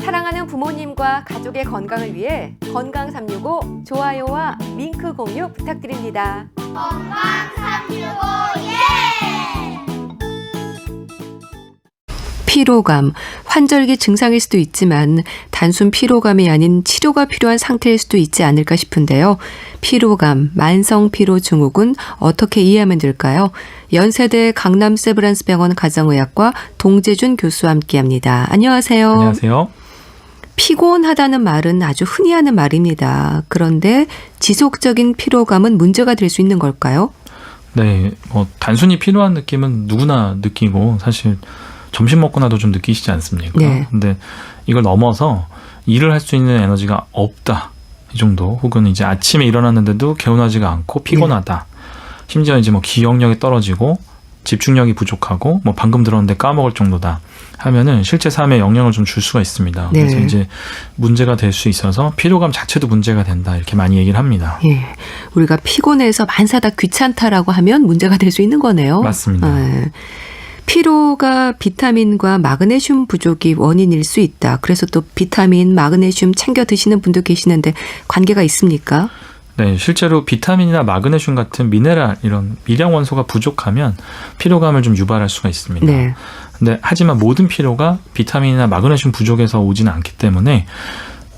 사랑하는 부모님과 가족의 건강을 위해 건강 365 좋아요와 링크 공유 부탁드립니다. 건강 365 예! 피로감, 환절기 증상일 수도 있지만 단순 피로감이 아닌 치료가 필요한 상태일 수도 있지 않을까 싶은데요. 피로감, 만성피로 증후군 어떻게 이해하면 될까요? 연세대 강남 세브란스병원 가정의학과 동재준 교수와 함께합니다. 안녕하세요. 안녕하세요. 피곤하다는 말은 아주 흔히 하는 말입니다. 그런데 지속적인 피로감은 문제가 될 수 있는 걸까요? 네, 단순히 피로한 느낌은 누구나 느끼고 사실 점심 먹고 나도 좀 느끼시지 않습니까? 네. 근데 이걸 넘어서 일을 할 수 있는 에너지가 없다. 이 정도. 혹은 이제 아침에 일어났는데도 개운하지가 않고 피곤하다. 심지어 이제 기억력이 떨어지고 집중력이 부족하고 방금 들었는데 까먹을 정도다 하면은 실제 삶에 영향을 좀 줄 수가 있습니다. 네. 그래서 이제 문제가 될 수 있어서 피로감 자체도 문제가 된다. 이렇게 많이 얘기를 합니다. 예, 우리가 피곤해서 만사다 귀찮다라고 하면 문제가 될 수 있는 거네요. 맞습니다. 예. 피로가 비타민과 마그네슘 부족이 원인일 수 있다. 그래서 또 비타민, 마그네슘 챙겨 드시는 분도 계시는데 관계가 있습니까? 네, 실제로 비타민이나 마그네슘 같은 미네랄 이런 미량 원소가 부족하면 피로감을 좀 유발할 수가 있습니다. 네. 근데 하지만 모든 피로가 비타민이나 마그네슘 부족에서 오지는 않기 때문에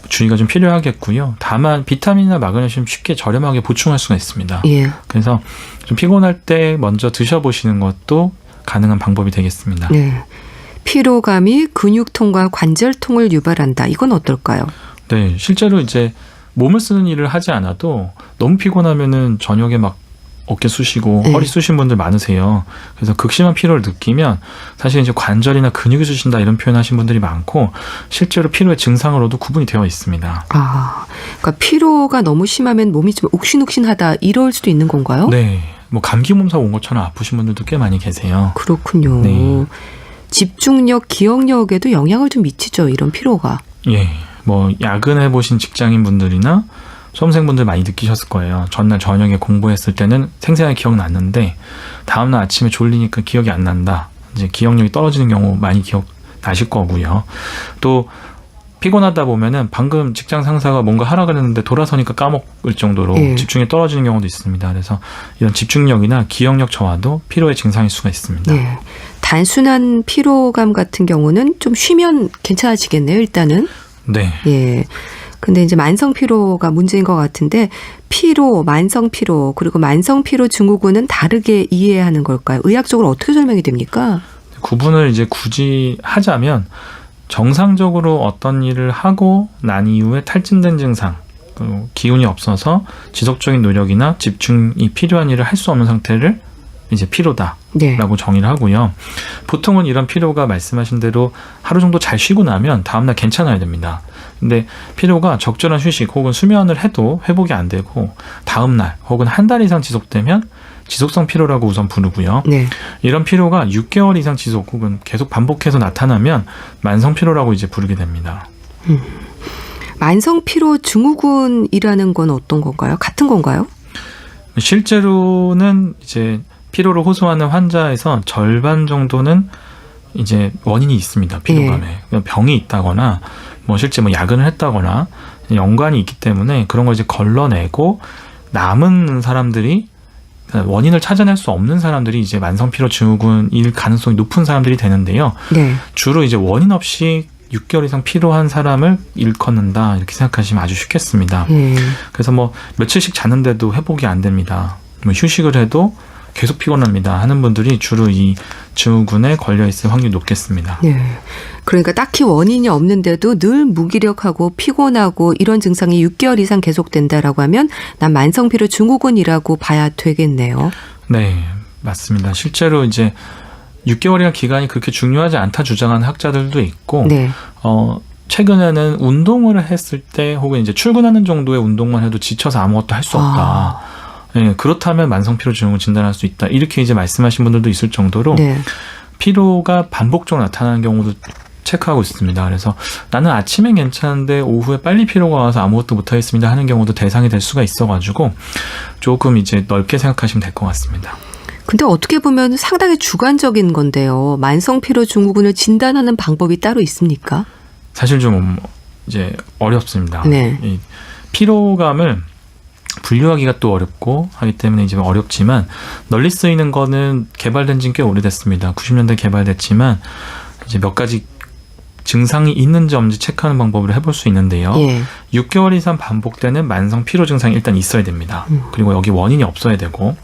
주의가 좀 필요하겠고요. 다만 비타민이나 마그네슘 쉽게 저렴하게 보충할 수가 있습니다. 예. 그래서 좀 피곤할 때 먼저 드셔보시는 것도 가능한 방법이 되겠습니다. 네. 피로감이 근육통과 관절통을 유발한다. 이건 어떨까요? 네, 실제로 이제 몸을 쓰는 일을 하지 않아도 너무 피곤하면은 저녁에 어깨 쑤시고 네. 허리 쑤신 분들 많으세요. 그래서 극심한 피로를 느끼면 사실 이제 관절이나 근육이 쑤신다 이런 표현하신 분들이 많고 실제로 피로의 증상으로도 구분이 되어 있습니다. 아, 그러니까 피로가 너무 심하면 몸이 좀 욱신욱신하다 이럴 수도 있는 건가요? 네, 감기 몸살 온 것처럼 아프신 분들도 꽤 많이 계세요. 그렇군요. 네. 집중력, 기억력에도 영향을 좀 미치죠, 이런 피로가. 예, 야근해 보신 직장인 분들이나 수험생분들 많이 느끼셨을 거예요. 전날 저녁에 공부했을 때는 생생하게 기억났는데 다음날 아침에 졸리니까 기억이 안 난다. 이제 기억력이 떨어지는 경우 많이 기억나실 거고요. 또 피곤하다 보면은 방금 직장 상사가 뭔가 하라 그랬는데 돌아서니까 까먹을 정도로 예. 집중이 떨어지는 경우도 있습니다. 그래서 이런 집중력이나 기억력 저하도 피로의 증상일 수가 있습니다. 네. 단순한 피로감 같은 경우는 좀 쉬면 괜찮아지겠네요, 일단은. 네. 예. 근데 이제 만성 피로가 문제인 것 같은데 피로, 만성 피로, 그리고 만성 피로 증후군은 다르게 이해하는 걸까요? 의학적으로 어떻게 설명이 됩니까? 구분을 이제 굳이 하자면 정상적으로 어떤 일을 하고 난 이후에 탈진된 증상, 기운이 없어서 지속적인 노력이나 집중이 필요한 일을 할 수 없는 상태를 이제 피로다. 네. 라고 정의를 하고요. 보통은 이런 피로가 말씀하신 대로 하루 정도 잘 쉬고 나면 다음날 괜찮아야 됩니다. 근데 피로가 적절한 휴식 혹은 수면을 해도 회복이 안 되고 다음날 혹은 한 달 이상 지속되면 지속성 피로라고 우선 부르고요. 네. 이런 피로가 6개월 이상 지속 혹은 계속 반복해서 나타나면 만성 피로라고 이제 부르게 됩니다. 만성 피로 증후군이라는 건 어떤 건가요? 같은 건가요? 실제로는 이제 피로를 호소하는 환자에서 절반 정도는 이제 원인이 있습니다. 피로감에. 병이 있다거나 실제 야근을 했다거나 연관이 있기 때문에 그런 걸 이제 걸러내고 남은 사람들이 원인을 찾아낼 수 없는 사람들이 이제 만성 피로 증후군일 가능성이 높은 사람들이 되는데요. 네. 주로 이제 원인 없이 6개월 이상 피로한 사람을 일컫는다 이렇게 생각하시면 아주 쉽겠습니다. 그래서 며칠씩 자는데도 회복이 안 됩니다. 휴식을 해도 계속 피곤합니다 하는 분들이 주로 이 증후군에 걸려있을 확률이 높겠습니다. 네. 그러니까 딱히 원인이 없는데도 늘 무기력하고 피곤하고 이런 증상이 6개월 이상 계속된다라고 하면 난 만성피로 증후군이라고 봐야 되겠네요. 네, 맞습니다. 실제로 이제 6개월이라는 기간이 그렇게 중요하지 않다 주장하는 학자들도 있고 네. 최근에는 운동을 했을 때 혹은 이제 출근하는 정도의 운동만 해도 지쳐서 아무것도 할 수 없다. 네, 그렇다면 만성피로 증후군 진단할 수 있다. 이렇게 이제 말씀하신 분들도 있을 정도로 네. 피로가 반복적으로 나타나는 경우도 체크하고 있습니다. 그래서 나는 아침엔 괜찮은데 오후에 빨리 피로가 와서 아무것도 못하겠습니다 하는 경우도 대상이 될 수가 있어가지고 조금 이제 넓게 생각하시면 될 것 같습니다. 근데 어떻게 보면 상당히 주관적인 건데요. 만성 피로 증후군을 진단하는 방법이 따로 있습니까? 사실 좀 이제 어렵습니다. 네. 이 피로감을 분류하기가 또 어렵고 하기 때문에 이제 어렵지만 널리 쓰이는 거는 개발된 지는 꽤 오래됐습니다. 90년대 개발됐지만 이제 몇 가지 증상이 있는지 없는지 체크하는 방법을 해볼 수 있는데요. 예. 6개월 이상 반복되는 만성 피로 증상이 일단 있어야 됩니다. 그리고 여기 원인이 없어야 되고,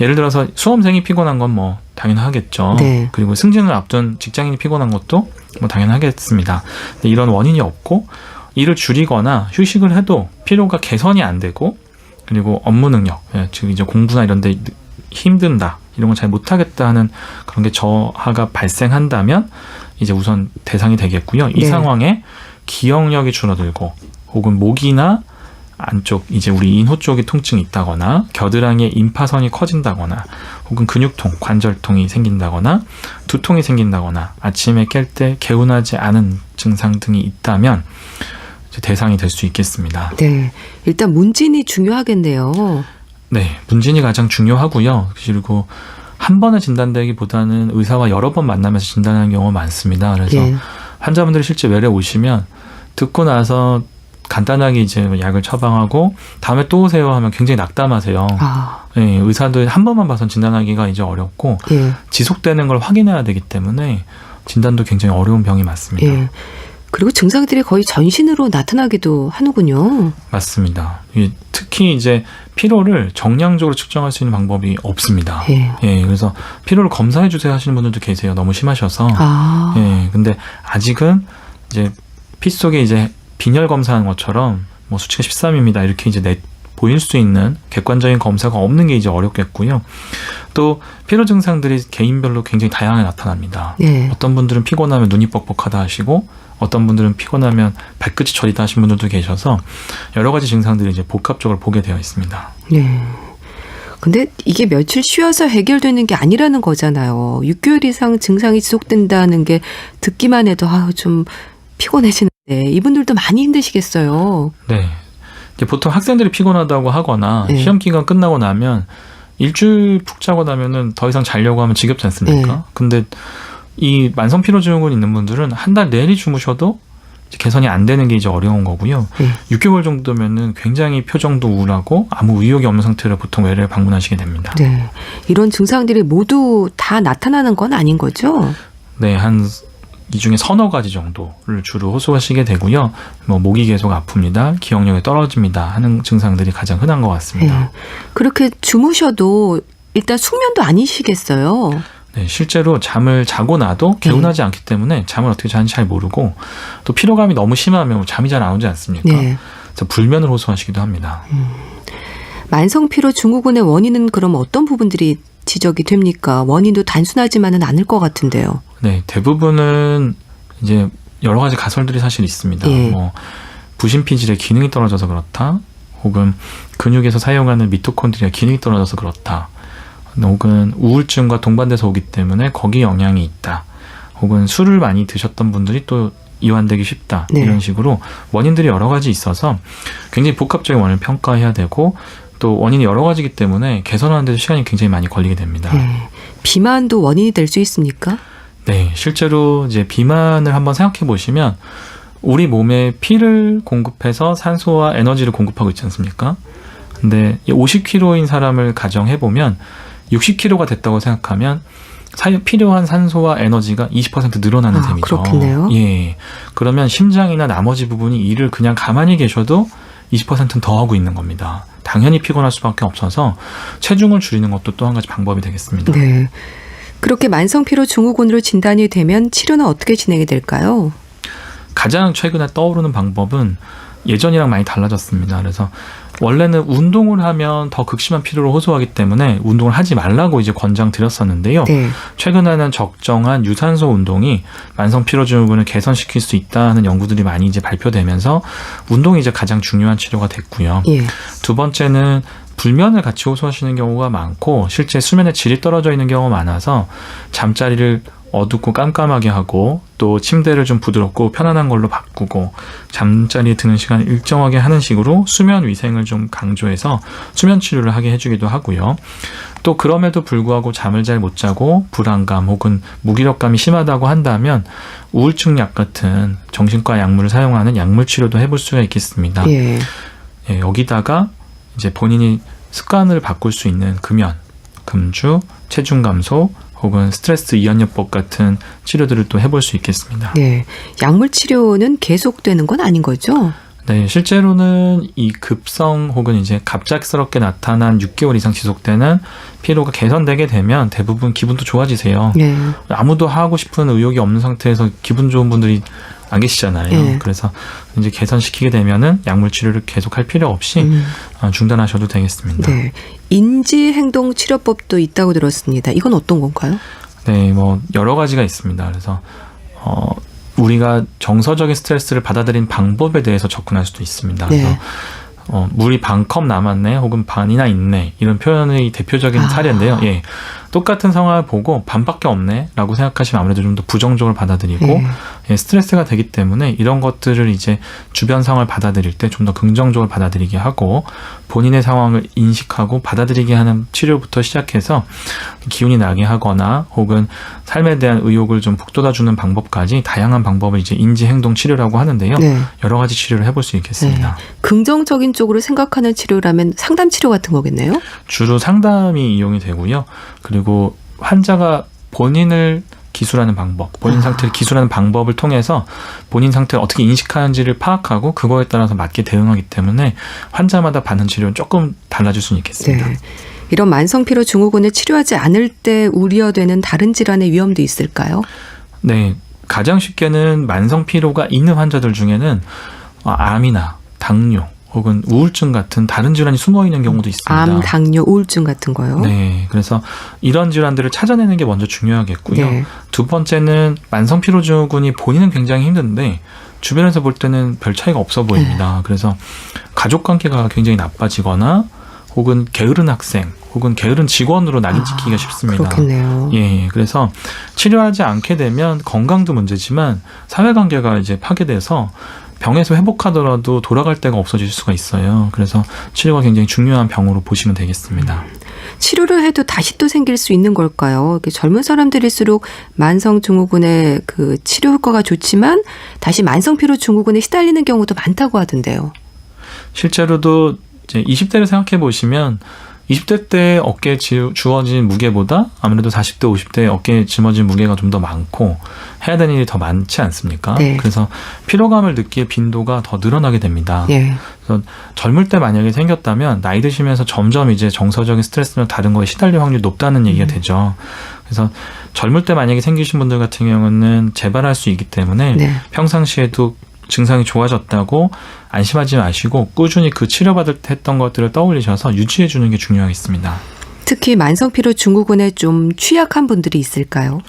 예를 들어서 수험생이 피곤한 건 뭐 당연하겠죠. 네. 그리고 승진을 앞둔 직장인이 피곤한 것도 뭐 당연하겠습니다. 근데 이런 원인이 없고 일을 줄이거나 휴식을 해도 피로가 개선이 안 되고, 그리고 업무 능력, 즉 이제 공부나 이런 데 힘든다, 이런 걸 잘 못하겠다 하는 그런 게 저하가 발생한다면 이제 우선 대상이 되겠고요. 이 네. 상황에 기억력이 줄어들고, 혹은 목이나 안쪽, 이제 우리 인후 쪽에 통증이 있다거나, 겨드랑이에 임파선이 커진다거나, 혹은 근육통, 관절통이 생긴다거나, 두통이 생긴다거나, 아침에 깰 때 개운하지 않은 증상 등이 있다면 이제 대상이 될 수 있겠습니다. 네. 일단 문진이 중요하겠네요. 네, 문진이 가장 중요하고요. 그리고 한 번에 진단되기보다는 의사와 여러 번 만나면서 진단하는 경우가 많습니다. 그래서 예. 환자분들이 실제 외래 오시면 듣고 나서 간단하게 이제 약을 처방하고 다음에 또 오세요 하면 굉장히 낙담하세요. 아, 네, 의사도 한 번만 봐선 진단하기가 이제 어렵고, 예. 지속되는 걸 확인해야 되기 때문에 진단도 굉장히 어려운 병이 맞습니다. 예. 그리고 증상들이 거의 전신으로 나타나기도 하는군요. 맞습니다. 특히 이제 피로를 정량적으로 측정할 수 있는 방법이 없습니다. 예. 예, 그래서 피로를 검사해 주세요 하시는 분들도 계세요. 너무 심하셔서. 아, 예, 근데 아직은 이제 피 속에 이제 빈혈 검사하는 것처럼 뭐 수치가 13입니다. 이렇게 이제 보일 수 있는 객관적인 검사가 없는 게 이제 어렵겠고요. 또 피로 증상들이 개인별로 굉장히 다양하게 나타납니다. 예. 어떤 분들은 피곤하면 눈이 뻑뻑하다 하시고, 어떤 분들은 피곤하면 발끝이 저리다 하신 분들도 계셔서 여러 가지 증상들이 이제 복합적으로 보게 되어 있습니다. 네. 근데 이게 며칠 쉬어서 해결되는 게 아니라는 거잖아요. 6개월 이상 증상이 지속된다는 게 듣기만 해도 좀 피곤해지는데 이분들도 많이 힘드시겠어요. 네. 이제 보통 학생들이 피곤하다고 하거나 네. 시험 기간 끝나고 나면 일주일 푹 자고 나면은 더 이상 자려고 하면 지겹지 않습니까? 네. 근데 이 만성 피로 증후군 있는 분들은 한 달 내리 주무셔도 이제 개선이 안 되는 게 이제 어려운 거고요. 네. 6개월 정도면은 굉장히 표정도 우울하고 아무 의욕이 없는 상태로 보통 외래를 방문하시게 됩니다. 네. 이런 증상들이 모두 다 나타나는 건 아닌 거죠? 네, 한 이 중에 서너 가지 정도를 주로 호소하시게 되고요. 뭐 목이 계속 아픕니다, 기억력이 떨어집니다 하는 증상들이 가장 흔한 것 같습니다. 네. 그렇게 주무셔도 일단 숙면도 아니시겠어요? 네, 실제로 잠을 자고 나도 개운하지 않기 때문에 잠을 어떻게 자는지 잘 모르고, 또 피로감이 너무 심하면 잠이 잘 안 오지 않습니까? 네. 그래서 불면을 호소하시기도 합니다. 만성 피로 증후군의 원인은 그럼 어떤 부분들이 지적이 됩니까? 원인도 단순하지만은 않을 것 같은데요. 네, 대부분은 이제 여러 가지 가설들이 사실 있습니다. 예. 뭐 부신피질의 기능이 떨어져서 그렇다, 혹은 근육에서 사용하는 미토콘드리아 기능이 떨어져서 그렇다, 혹은 우울증과 동반돼서 오기 때문에 거기에 영향이 있다, 혹은 술을 많이 드셨던 분들이 또 이완되기 쉽다, 네. 이런 식으로 원인들이 여러 가지 있어서 굉장히 복합적인 원인을 평가해야 되고, 또 원인이 여러 가지이기 때문에 개선하는 데도 시간이 굉장히 많이 걸리게 됩니다. 네. 비만도 원인이 될 수 있습니까? 네, 실제로 이제 비만을 한번 생각해 보시면 우리 몸에 피를 공급해서 산소와 에너지를 공급하고 있지 않습니까? 근데 50kg인 사람을 가정해 보면 60kg가 됐다고 생각하면 필요한 산소와 에너지가 20% 늘어나는 셈이죠. 그렇겠네요. 예. 그러면 심장이나 나머지 부분이 일을 그냥 가만히 계셔도 20%는 더 하고 있는 겁니다. 당연히 피곤할 수밖에 없어서 체중을 줄이는 것도 또 한 가지 방법이 되겠습니다. 네. 그렇게 만성 피로 증후군으로 진단이 되면 치료는 어떻게 진행이 될까요? 가장 최근에 떠오르는 방법은 예전이랑 많이 달라졌습니다. 그래서 원래는 운동을 하면 더 극심한 피로를 호소하기 때문에 운동을 하지 말라고 이제 권장드렸었는데요. 네. 최근에는 적정한 유산소 운동이 만성 피로 증후군을 개선시킬 수 있다는 연구들이 많이 이제 발표되면서 운동이 이제 가장 중요한 치료가 됐고요. 예. 두 번째는 불면을 같이 호소하시는 경우가 많고 실제 수면의 질이 떨어져 있는 경우가 많아서 잠자리를 어둡고 깜깜하게 하고 또 침대를 좀 부드럽고 편안한 걸로 바꾸고 잠자리에 드는 시간을 일정하게 하는 식으로 수면 위생을 좀 강조해서 수면 치료를 하게 해주기도 하고요. 또 그럼에도 불구하고 잠을 잘 못 자고 불안감 혹은 무기력감이 심하다고 한다면 우울증 약 같은 정신과 약물을 사용하는 약물 치료도 해볼 수가 있겠습니다. 예. 예, 여기다가 이제 본인이 습관을 바꿀 수 있는 금연, 금주, 체중 감소 혹은 스트레스 이완요법 같은 치료들을 또 해볼 수 있겠습니다. 네. 약물 치료는 계속되는 건 아닌 거죠? 네, 실제로는 이 급성 혹은 이제 갑작스럽게 나타난 6개월 이상 지속되는 피로가 개선되게 되면 대부분 기분도 좋아지세요. 네. 아무도 하고 싶은 의욕이 없는 상태에서 기분 좋은 분들이 안 계시잖아요. 네. 그래서 이제 개선시키게 되면은 약물 치료를 계속할 필요 없이 중단하셔도 되겠습니다. 네. 인지행동 치료법도 있다고 들었습니다. 이건 어떤 건가요? 네, 뭐 여러 가지가 있습니다. 그래서 우리가 정서적인 스트레스를 받아들인 방법에 대해서 접근할 수도 있습니다. 네. 그래서 물이 반컵 남았네 혹은 반이나 있네 이런 표현의 대표적인 사례인데요. 예, 똑같은 상황을 보고 반밖에 없네 라고 생각하시면 아무래도 좀 더 부정적으로 받아들이고 예, 스트레스가 되기 때문에 이런 것들을 이제 주변 상황을 받아들일 때 좀 더 긍정적으로 받아들이게 하고 본인의 상황을 인식하고 받아들이게 하는 치료부터 시작해서 기운이 나게 하거나 혹은 삶에 대한 의욕을 좀 북돋아주는 방법까지 다양한 방법을 이제 인지행동 치료라고 하는데요. 네. 여러 가지 치료를 해볼 수 있겠습니다. 네. 긍정적인 쪽으로 생각하는 치료라면 상담 치료 같은 거겠네요? 주로 상담이 이용이 되고요. 그리고 환자가 본인을 기술하는 방법, 본인 상태를 기술하는 방법을 통해서 본인 상태를 어떻게 인식하는지를 파악하고 그거에 따라서 맞게 대응하기 때문에 환자마다 받는 치료는 조금 달라질 수는 있겠습니다. 네. 이런 만성피로 증후군을 치료하지 않을 때 우려되는 다른 질환의 위험도 있을까요? 네, 가장 쉽게는 만성피로가 있는 환자들 중에는 암이나 당뇨 혹은 우울증 같은 다른 질환이 숨어있는 경우도 있습니다. 암, 당뇨, 우울증 같은 거요? 네, 그래서 이런 질환들을 찾아내는 게 먼저 중요하겠고요. 네. 두 번째는 만성피로증후군이 본인은 굉장히 힘든데 주변에서 볼 때는 별 차이가 없어 보입니다. 그래서 가족관계가 굉장히 나빠지거나 혹은 게으른 학생 혹은 게으른 직원으로 낙인 찍히기가 쉽습니다. 그렇겠네요. 예, 그래서 치료하지 않게 되면 건강도 문제지만 사회관계가 이제 파괴돼서 병에서 회복하더라도 돌아갈 데가 없어질 수가 있어요. 그래서 치료가 굉장히 중요한 병으로 보시면 되겠습니다. 치료를 해도 다시 또 생길 수 있는 걸까요? 젊은 사람들일수록 만성증후군의 그 치료 효과가 좋지만 다시 만성피로 증후군에 시달리는 경우도 많다고 하던데요. 실제로도 이제 20대를 생각해 보시면 20대 때 어깨에 주어진 무게보다 아무래도 40대, 50대 어깨에 짊어진 무게가 좀 더 많고 해야 되는 일이 더 많지 않습니까? 네. 그래서 피로감을 느낄 빈도가 더 늘어나게 됩니다. 예. 그래서 젊을 때 만약에 생겼다면 나이 드시면서 점점 이제 정서적인 스트레스나 다른 거에 시달릴 확률이 높다는 얘기가 되죠. 그래서 젊을 때 만약에 생기신 분들 같은 경우는 재발할 수 있기 때문에 네. 평상시에도 증상이 좋아졌다고 안심하지 마시고 꾸준히 그 치료받을 때 했던 것들을 떠올리셔서 유지해 주는 게 중요하겠습니다. 특히 만성피로 증후군에 좀 취약한 분들이 있을까요?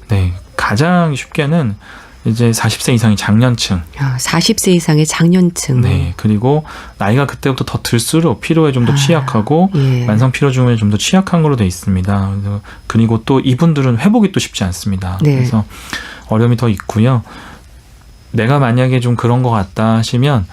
네, 가장 쉽게는 이제 40세 이상의 장년층, 40세 이상의 장년층. 네, 그리고 나이가 그때부터 더 들수록 피로에 좀 더 취약하고 예. 만성 피로 증후에 좀 더 취약한 걸로 돼 있습니다. 그리고 또 이분들은 회복이 또 쉽지 않습니다. 네. 그래서 어려움이 더 있고요. 내가 만약에 좀 그런 것 같다 하시면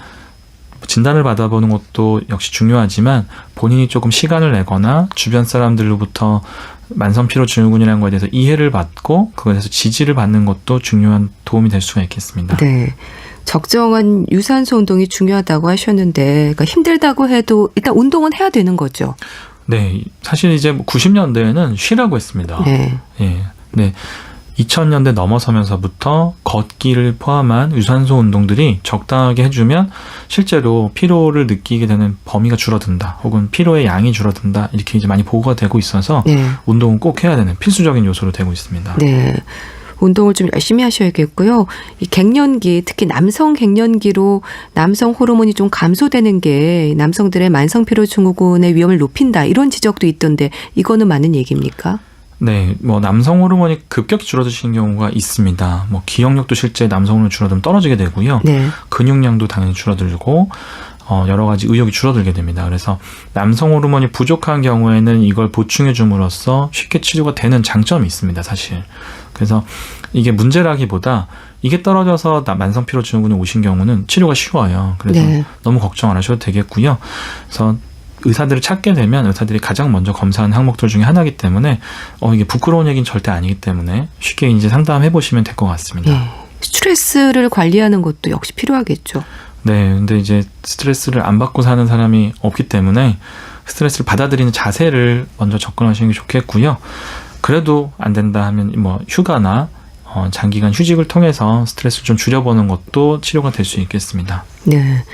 진단을 받아보는 것도 역시 중요하지만 본인이 조금 시간을 내거나 주변 사람들로부터 만성피로증후군이라는 것에 대해서 이해를 받고 그것에 대해서 지지를 받는 것도 중요한 도움이 될 수가 있겠습니다. 네. 적정한 유산소 운동이 중요하다고 하셨는데 그러니까 힘들다고 해도 일단 운동은 해야 되는 거죠. 네, 사실 이제 90년대에는 쉬라고 했습니다. 네. 예, 네. 2000년대 넘어서면서부터 걷기를 포함한 유산소 운동들이 적당하게 해주면 실제로 피로를 느끼게 되는 범위가 줄어든다 혹은 피로의 양이 줄어든다 이렇게 이제 많이 보고가 되고 있어서 네. 운동은 꼭 해야 되는 필수적인 요소로 되고 있습니다. 네. 운동을 좀 열심히 하셔야겠고요. 이 갱년기, 특히 남성 갱년기로 남성 호르몬이 좀 감소되는 게 남성들의 만성피로 증후군의 위험을 높인다 이런 지적도 있던데 이거는 맞는 얘기입니까? 네, 뭐 남성 호르몬이 급격히 줄어드시는 경우가 있습니다. 뭐 기억력도 실제 남성 호르몬이 줄어들면 떨어지게 되고요. 네. 근육량도 당연히 줄어들고 여러 가지 의욕이 줄어들게 됩니다. 그래서 남성 호르몬이 부족한 경우에는 이걸 보충해 줌으로써 쉽게 치료가 되는 장점이 있습니다. 사실. 그래서 이게 문제라기보다 이게 떨어져서 만성 피로 증후군이 오신 경우는 치료가 쉬워요. 그래서 네. 너무 걱정 안 하셔도 되겠고요. 그래서 의사들을 찾게 되면 의사들이 가장 먼저 검사하는 항목들 중에 하나이기 때문에 이게 부끄러운 얘기는 절대 아니기 때문에 쉽게 이제 상담해 보시면 될 것 같습니다. 예. 스트레스를 관리하는 것도 역시 필요하겠죠. 네, 근데 이제 스트레스를 안 받고 사는 사람이 없기 때문에 스트레스를 받아들이는 자세를 먼저 접근하시는 게 좋겠고요. 그래도 안 된다 하면 뭐 휴가나 장기간 휴직을 통해서 스트레스를 좀 줄여보는 것도 치료가 될 수 있겠습니다. 네.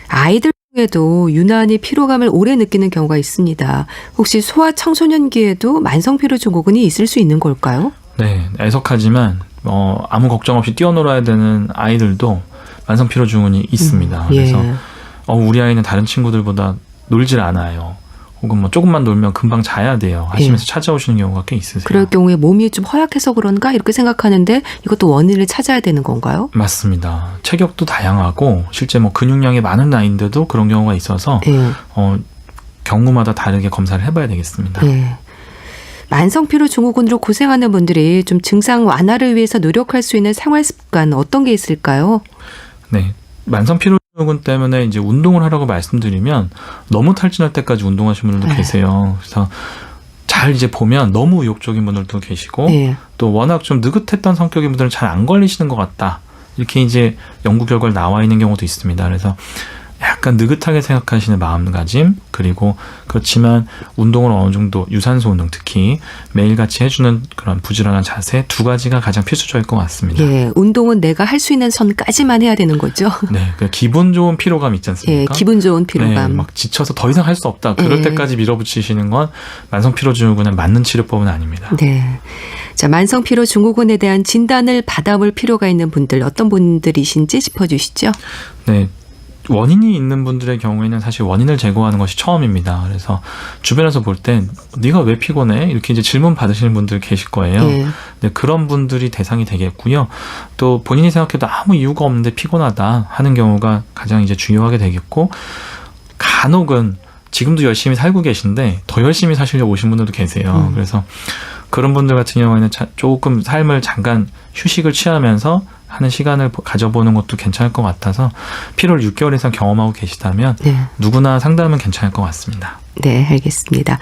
아이들 중에도 유난히 피로감을 오래 느끼는 경우가 있습니다. 혹시 소아 청소년기에도 만성 피로 증후군이 있을 수 있는 걸까요? 네, 애석하지만 아무 걱정 없이 뛰어놀아야 되는 아이들도 만성 피로 증후군이 있습니다. 예. 그래서 우리 아이는 다른 친구들보다 놀질 않아요. 혹은 뭐 조금만 놀면 금방 자야 돼요 하시면서 찾아오시는 경우가 꽤 있으세요. 그럴 경우에 몸이 좀 허약해서 그런가 이렇게 생각하는데 이것도 원인을 찾아야 되는 건가요? 맞습니다. 체격도 다양하고 실제 뭐 근육량이 많은 아이인데도 그런 경우가 있어서 예. 경우마다 다르게 검사를 해봐야 되겠습니다. 예. 만성 피로 증후군으로 고생하는 분들이 좀 증상 완화를 위해서 노력할 수 있는 생활 습관 어떤 게 있을까요? 네, 만성 피로 증후군 때문에 이제 운동을 하라고 말씀드리면 너무 탈진할 때까지 운동하시는 분들도 계세요. 그래서 잘 이제 보면 너무 의욕적인 분들도 계시고 예. 또 워낙 좀 느긋했던 성격인 분들은 잘 안 걸리시는 것 같다. 이렇게 이제 연구 결과가 나와 있는 경우도 있습니다. 그래서 약간 느긋하게 생각하시는 마음가짐, 그리고 그렇지만 운동을 어느 정도 유산소 운동, 특히 매일같이 해주는 그런 부지런한 자세 두 가지가 가장 필수적일 것 같습니다. 예, 운동은 내가 할 수 있는 선까지만 해야 되는 거죠. 네, 그 기분 좋은 피로감 있지 예, 않습니까? 기분 좋은 피로감. 네, 막 지쳐서 더 이상 할 수 없다. 그럴 예. 때까지 밀어붙이시는 건 만성 피로 증후군에 맞는 치료법은 아닙니다. 네. 자, 만성 피로 증후군에 대한 진단을 받아볼 필요가 있는 분들 어떤 분들이신지 짚어주시죠. 네. 원인이 있는 분들의 경우에는 사실 원인을 제거하는 것이 처음입니다. 그래서 주변에서 볼 땐 네가 왜 피곤해? 이렇게 이제 질문 받으시는 분들 계실 거예요. 예. 네, 그런 분들이 대상이 되겠고요. 또 본인이 생각해도 아무 이유가 없는데 피곤하다 하는 경우가 가장 이제 중요하게 되겠고, 간혹은 지금도 열심히 살고 계신데 더 열심히 사시려고 오신 분들도 계세요. 그래서 그런 분들 같은 경우에는 조금 삶을 잠깐 휴식을 취하면서 하는 시간을 가져보는 것도 괜찮을 것 같아서 피로를 6개월 이상 경험하고 계시다면 네. 누구나 상담은 괜찮을 것 같습니다. 네, 알겠습니다.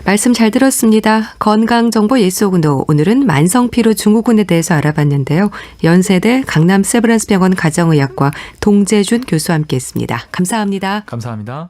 말씀 잘 들었습니다. 건강정보 예속운동 오늘은 만성피로 증후군에 대해서 알아봤는데요. 연세대 강남 세브란스병원 가정의학과 동재준 교수와 함께했습니다. 감사합니다. 감사합니다.